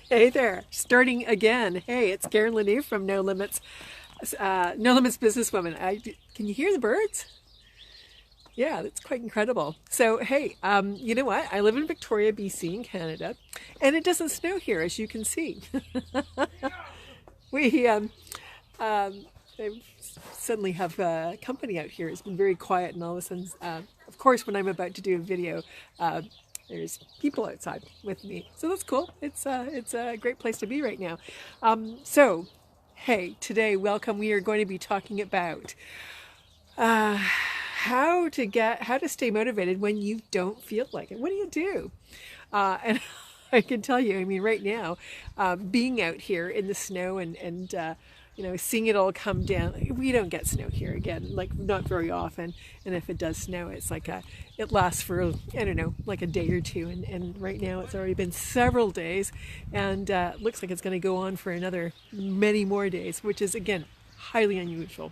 Hey there, starting again. Hey, it's Karen Lanier from No Limits Businesswoman. Can you hear the birds? Yeah, that's quite incredible. So, hey, you know what? I live in Victoria, BC, in Canada, and it doesn't snow here, as you can see. we um, I suddenly have company out here. It's been very quiet, and all of a sudden, of course, when I'm about to do a video, there's people outside with me, so that's cool. It's a great place to be right now. So, hey, today, welcome. We are going to be talking about how to stay motivated when you don't feel like it. What do you do? And I can tell you, I mean, right now, being out here in the snow and seeing it all come down. We don't get snow here again, like not very often. And if it does snow, it's like it lasts for, I don't know, like a day or two. And right now it's already been several days, and looks like it's going to go on for another many more days, which is, again, highly unusual.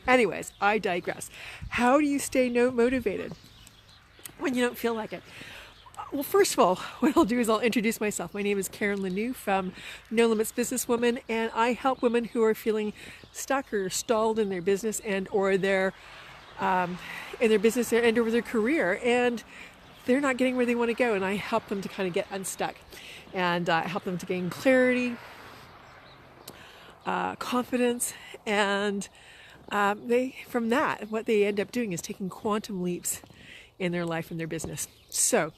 Anyways, I digress. How do you stay motivated when you don't feel like it? Well, first of all, what I'll do is I'll introduce myself. My name is Karen Lanier from No Limits Businesswoman, and I help women who are feeling stuck or stalled in their business and or their in their business and over their career, and they're not getting where they want to go. And I help them to kind of get unstuck, and help them to gain clarity, confidence, and from that, what they end up doing is taking quantum leaps in their life and their business. So.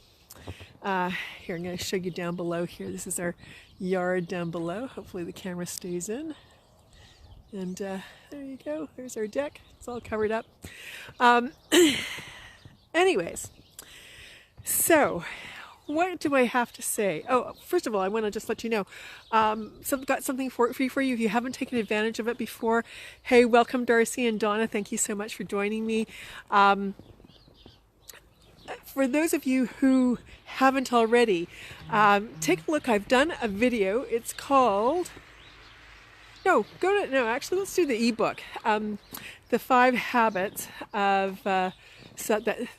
Here, I'm going to show you down below here. This is our yard down below. Hopefully the camera stays in. And there you go. There's our deck. It's all covered up. Anyways, so what do I have to say? Oh, first of all, I want to just let you know, got something for you. If you haven't taken advantage of it before, hey, welcome Darcy and Donna. Thank you so much for joining me. For those of you who haven't already, take a look. I've done a video. It's called, actually, let's do the ebook. The 5 habits of, the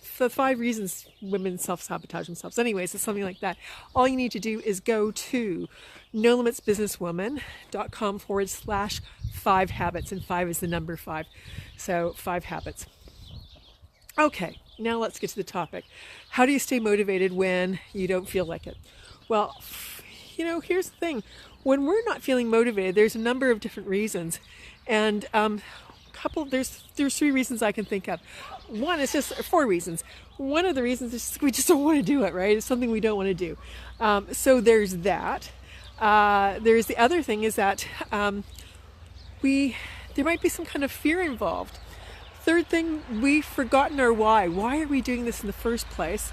5 reasons women self-sabotage themselves. Anyways, it's something like that. All you need to do is go to nolimitsbusinesswoman.com/5 habits, and 5 is the number 5. So 5 habits. Okay, now let's get to the topic. How do you stay motivated when you don't feel like it? Well, here's the thing. When we're not feeling motivated, there's a number of different reasons. And there's 3 reasons I can think of. One is just 4 reasons. One of the reasons is we just don't want to do it, right? It's something we don't want to do. So there's that. There's the other thing is that there might be some kind of fear involved. Third thing, we've forgotten our why. Why are we doing this in the first place?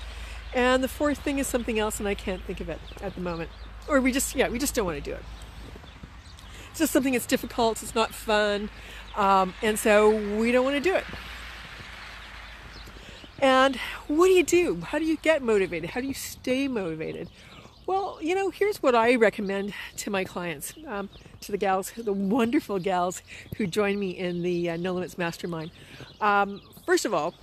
And the fourth thing is something else, and I can't think of it at the moment. Or we just don't want to do it. It's just something that's difficult, it's not fun, and so we don't want to do it. And what do you do? How do you get motivated? How do you stay motivated? Well, here's what I recommend to my clients, to the gals, the wonderful gals who join me in the No Limits Mastermind. First of all,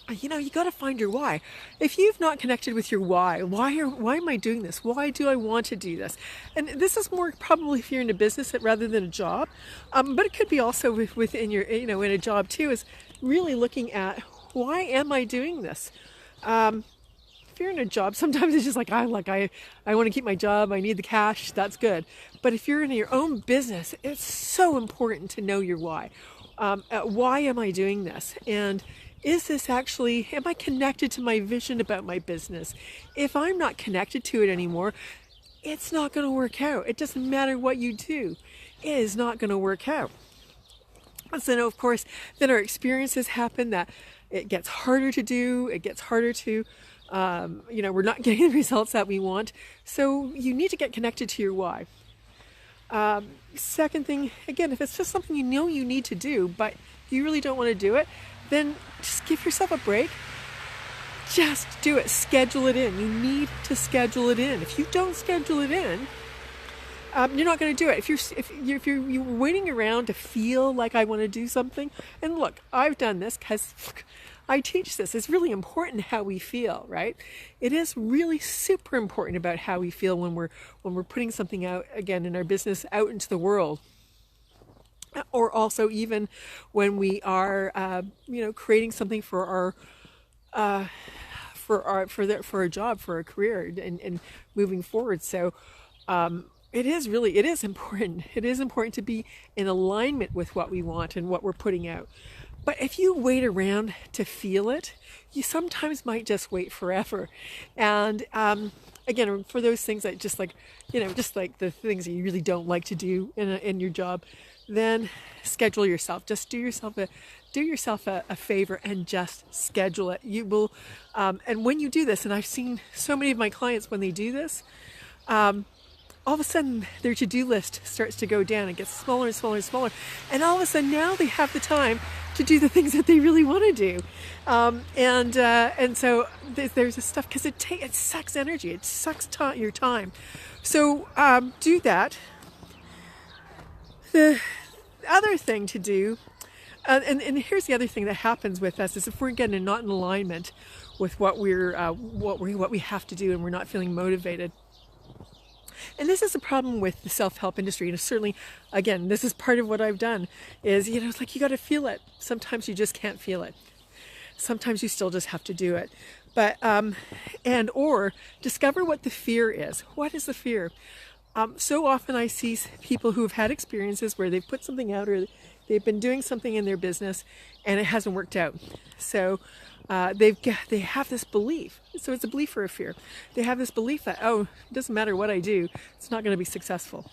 you got to find your why. If you've not connected with your why am I doing this? Why do I want to do this? And this is more probably if you're in a business rather than a job, but it could be also within your, in a job too, is really looking at why am I doing this? If you're in a job, sometimes it's just like, I want to keep my job, I need the cash, that's good. But if you're in your own business, it's so important to know your why. Why am I doing this? And is this actually, am I connected to my vision about my business? If I'm not connected to it anymore, it's not going to work out. It doesn't matter what you do. It is not going to work out. So, of course, then our experiences happen that it gets harder to do, it gets harder to we're not getting the results that we want. So you need to get connected to your why. Second thing, again, if it's just something you need to do, but you really don't want to do it, then just give yourself a break. Just do it. Schedule it in. You need to schedule it in. If you don't schedule it in, you're not going to do it. If you're waiting around to feel like I want to do something, and look, I've done this because I teach this. It's really important how we feel, right? It is really super important about how we feel when we're putting something out, again, in our business out into the world. Or also even when we are, creating something for our job, for our career, and moving forward. So it is important. It is important to be in alignment with what we want and what we're putting out. But if you wait around to feel it, you sometimes might just wait forever. And again, for those things that just like the things that you really don't like to do in your job, then schedule yourself. Just do yourself a favor and just schedule it. You will, and when you do this, and I've seen so many of my clients when they do this, all of a sudden their to-do list starts to go down. It gets smaller and smaller and smaller, and all of a sudden now they have the time to do the things that they really want to do. And so there's this stuff, because it sucks energy. It sucks your time. So do that. The other thing to do, and here's the other thing that happens with us, is if we're getting not in alignment with what we have to do, and we're not feeling motivated. And this is a problem with the self-help industry. And certainly, again, this is part of what I've done, is, it's like you got to feel it. Sometimes you just can't feel it. Sometimes you still just have to do it. But or discover what the fear is. What is the fear? So often I see people who have had experiences where they've put something out, or they've been doing something in their business and it hasn't worked out. So they have this belief. So it's a belief or a fear. They have this belief that, it doesn't matter what I do, it's not going to be successful.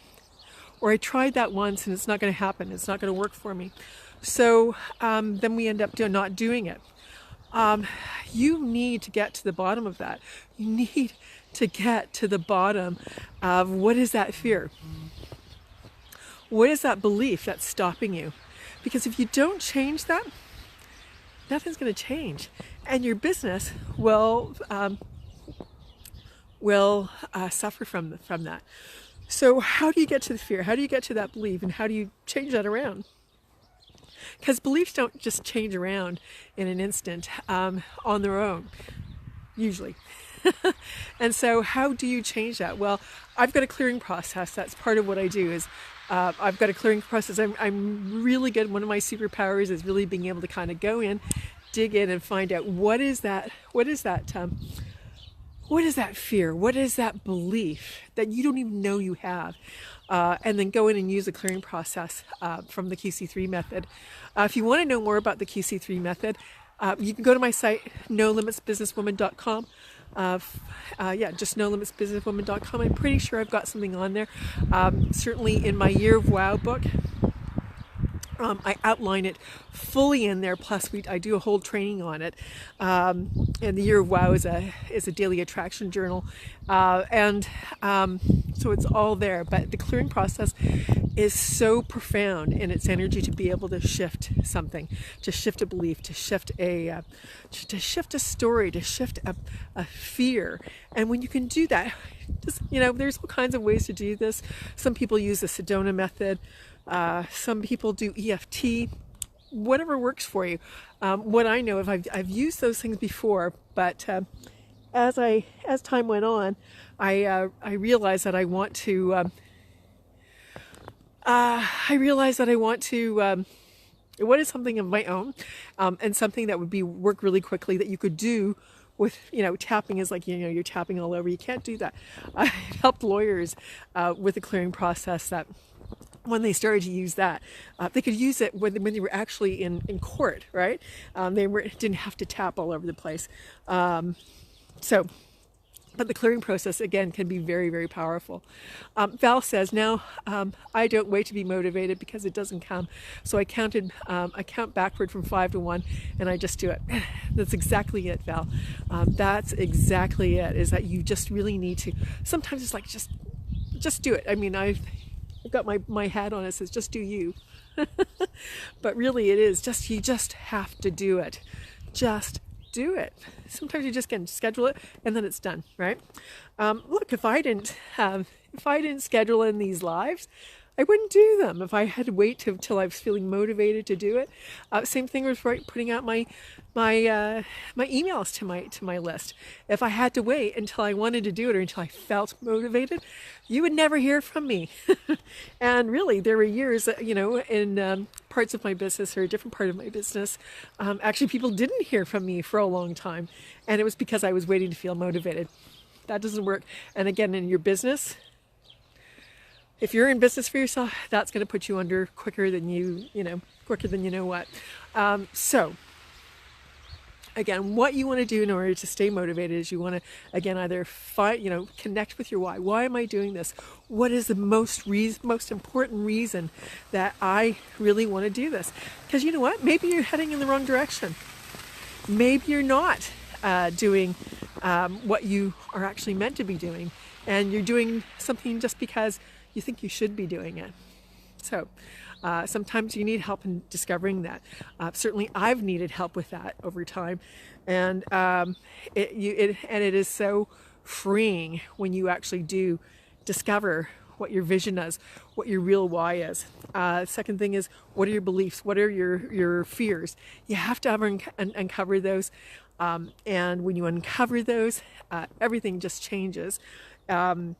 Or I tried that once and it's not going to happen. It's not going to work for me. So then we end up not doing it. You need to get to the bottom of that. You need to get to the bottom of what is that fear? What is that belief that's stopping you? Because if you don't change that, nothing's going to change, and your business will suffer from that. So how do you get to the fear? How do you get to that belief, and how do you change that around? Because beliefs don't just change around in an instant on their own, usually. And so how do you change that? Well, I've got a clearing process. That's part of what I do. Is I've got a clearing process. I'm really good. One of my superpowers is really being able to kind of go in, dig in, and find out what is that fear? What is that belief that you don't even know you have? And then go in and use the clearing process from the QC3 method. If you want to know more about the QC3 method, you can go to my site, nolimitsbusinesswoman.com. Just nolimitsbusinesswoman.com. I'm pretty sure I've got something on there. Certainly in my Year of Wow book, I outline it fully in there. Plus, I do a whole training on it. And the Year of Wow is a daily attraction journal, so it's all there. But the clearing process is so profound in its energy to be able to shift something, to shift a belief, to shift a story, to shift a fear. And when you can do that, there's all kinds of ways to do this. Some people use the Sedona method. Some people do EFT, whatever works for you. What I know, I've used those things before, but as time went on, I realized that I want to. What is something of my own, and something that would work really quickly that you could do with, tapping is like, you're tapping all over. You can't do that. I've helped lawyers with the clearing process that, when they started to use that, they could use it when they were actually in court, right? They didn't have to tap all over the place. But the clearing process, again, can be very, very powerful. Val says, now I don't wait to be motivated because it doesn't come. So I count backward from 5 to 1, and I just do it. That's exactly it, Val. That's exactly it, is that you just really need to. Sometimes it's like, just do it. I mean, I've got my hat on. It says, just do you. But really it is you just have to do it. Just do it. Sometimes you just can schedule it and then it's done, right? Look, if I didn't schedule in these lives, I wouldn't do them if I had to wait till I was feeling motivated to do it. Same thing with putting out my emails to my list. If I had to wait until I wanted to do it or until I felt motivated, you would never hear from me. And really, there were years, in parts of my business or a different part of my business, actually people didn't hear from me for a long time, and it was because I was waiting to feel motivated. That doesn't work. And again, in your business, if you're in business for yourself, that's going to put you under quicker than you know what. So again, what you want to do in order to stay motivated is you want to, again, either connect with your why. Why am I doing this? What is the most important reason that I really want to do this? Because you know what? Maybe you're heading in the wrong direction. Maybe you're not doing what you are actually meant to be doing, and you're doing something just because you think you should be doing it. So sometimes you need help in discovering that. Certainly I've needed help with that over time, and it is so freeing when you actually do discover what your vision is, what your real why is. Second thing is, what are your beliefs? What are your fears? You have to uncover those, and when you uncover those, everything just changes. And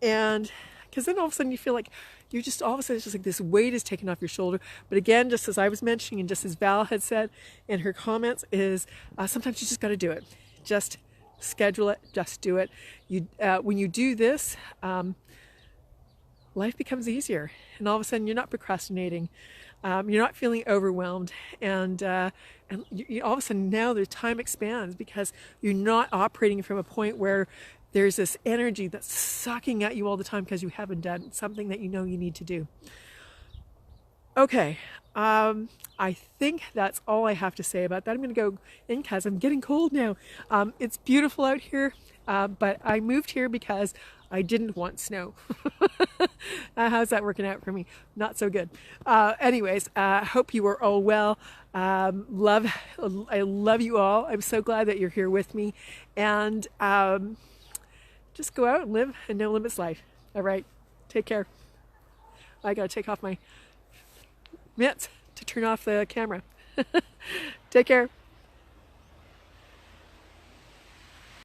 because then all of a sudden you feel like all of a sudden it's just like this weight is taken off your shoulder. But again, just as I was mentioning and just as Val had said in her comments, is sometimes you just got to do it. Just schedule it, just do it. When you do this, life becomes easier, and all of a sudden you're not procrastinating. You're not feeling overwhelmed, and all of a sudden now the time expands because you're not operating from a point where there's this energy that's sucking at you all the time because you haven't done something that you know you need to do. Okay, I think that's all I have to say about that. I'm going to go in because I'm getting cold now. It's beautiful out here, but I moved here because I didn't want snow. How's that working out for me? Not so good. Anyways, hope you are all well. I love you all. I'm so glad that you're here with me, and just go out and live a no limits life. All right, take care. I gotta take off my mitts to turn off the camera. Take care.